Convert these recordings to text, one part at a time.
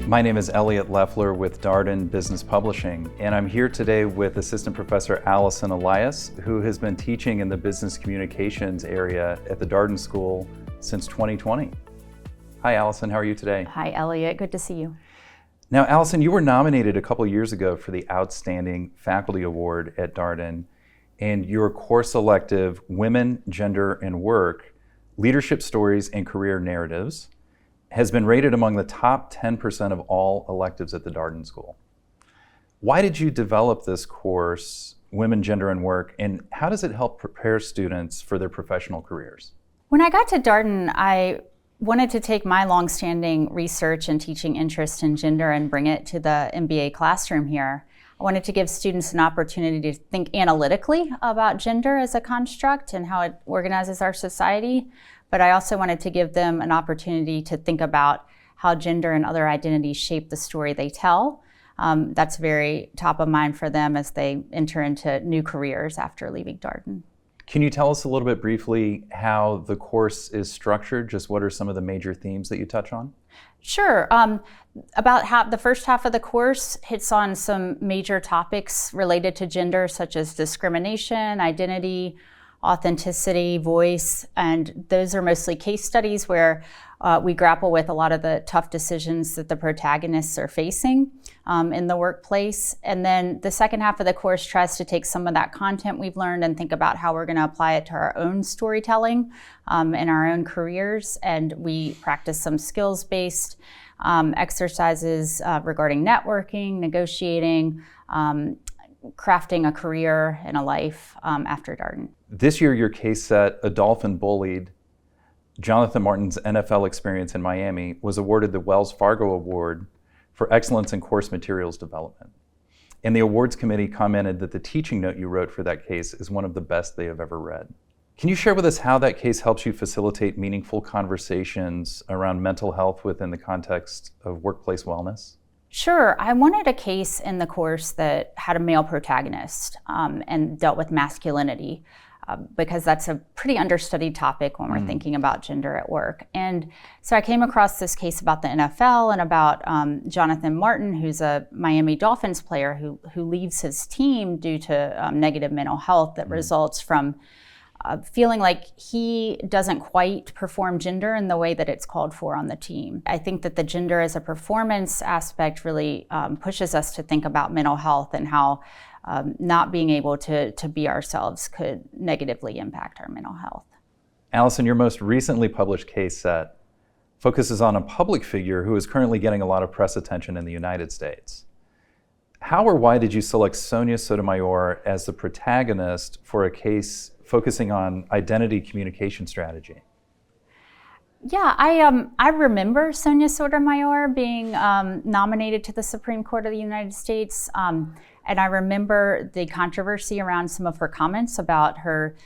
My name is Elliot Leffler with Darden Business Publishing, and I'm here today with Assistant Professor Allison Elias, who has been teaching in the business communications area at the Darden School since 2020. Hi, Allison. How are you today? Hi, Elliot. Good to see you. Now, Allison, you were nominated a couple years ago for the Outstanding Faculty Award at Darden, and your course elective, Women, Gender, and Work, Leadership Stories and Career Narratives, has been rated among the top 10% of all electives at the Darden School. Why did you develop this course, Women, Gender, and Work, and how does it help prepare students for their professional careers? When I got to Darden, I wanted to take my longstanding research and teaching interest in gender and bring it to the MBA classroom here. I wanted to give students an opportunity to think analytically about gender as a construct and how it organizes our society. But I also wanted to give them an opportunity to think about how gender and other identities shape the story they tell. That's very top of mind for them as they enter into new careers after leaving Darden. Can you tell us a little bit briefly how the course is structured? Just what are some of the major themes that you touch on? Sure. About the first half of the course hits on some major topics related to gender, such as discrimination, identity, authenticity, voice, and those are mostly case studies where we grapple with a lot of the tough decisions that the protagonists are facing in the workplace. And then the second half of the course tries to take some of that content we've learned and think about how we're going to apply it to our own storytelling in our own careers. And we practice some skills-based exercises regarding networking, negotiating, crafting a career and a life after Darden. This year, your case set, A Dolphin Bullied, Jonathan Martin's NFL experience in Miami, was awarded the Wells Fargo Award for Excellence in Course Materials Development. And the awards committee commented that the teaching note you wrote for that case is one of the best they have ever read. Can you share with us how that case helps you facilitate meaningful conversations around mental health within the context of workplace wellness? Sure. I wanted a case in the course that had a male protagonist and dealt with masculinity because that's a pretty understudied topic when we're thinking about gender at work. And so I came across this case about the NFL and about Jonathan Martin, who's a Miami Dolphins player who leaves his team due to negative mental health that results from feeling like he doesn't quite perform gender in the way that it's called for on the team. I think that the gender as a performance aspect really pushes us to think about mental health and how not being able to be ourselves could negatively impact our mental health. Allison, your most recently published case set focuses on a public figure who is currently getting a lot of press attention in the United States. How or why did you select Sonia Sotomayor as the protagonist for a case focusing on identity communication strategy? Yeah, I remember Sonia Sotomayor being nominated to the Supreme Court of the United States, and I remember the controversy around some of her comments about her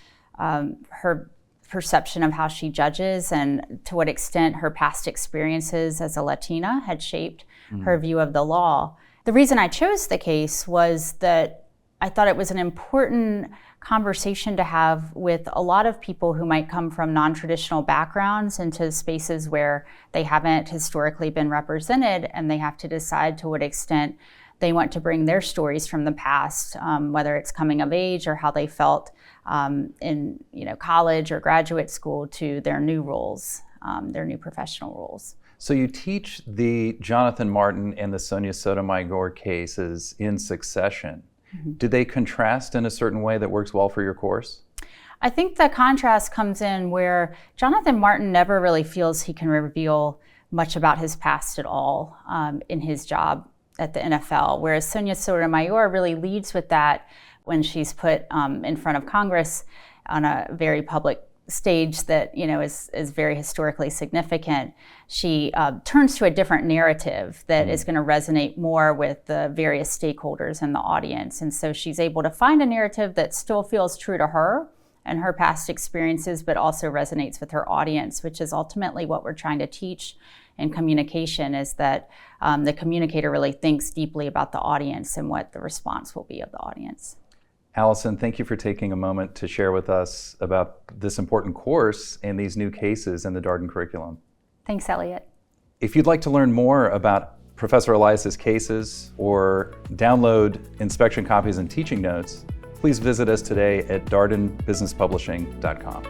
perception of how she judges and to what extent her past experiences as a Latina had shaped her view of the law. The reason I chose the case was that I thought it was an important conversation to have with a lot of people who might come from non-traditional backgrounds into spaces where they haven't historically been represented, and they have to decide to what extent they want to bring their stories from the past, whether it's coming of age or how they felt in college or graduate school, to their new roles, their new professional roles. So you teach the Jonathan Martin and the Sonia Sotomayor cases in succession. Do they contrast in a certain way that works well for your course? I think the contrast comes in where Jonathan Martin never really feels he can reveal much about his past at all in his job at the NFL, whereas Sonia Sotomayor really leads with that when she's put in front of Congress on a very public stage that is very historically significant. She turns to a different narrative that is going to resonate more with the various stakeholders in the audience. And so she's able to find a narrative that still feels true to her and her past experiences, but also resonates with her audience, which is ultimately what we're trying to teach in communication, is that the communicator really thinks deeply about the audience and what the response will be of the audience. Allison, thank you for taking a moment to share with us about this important course and these new cases in the Darden curriculum. Thanks, Elliot. If you'd like to learn more about Professor Elias' cases or download inspection copies and teaching notes, please visit us today at dardenbusinesspublishing.com.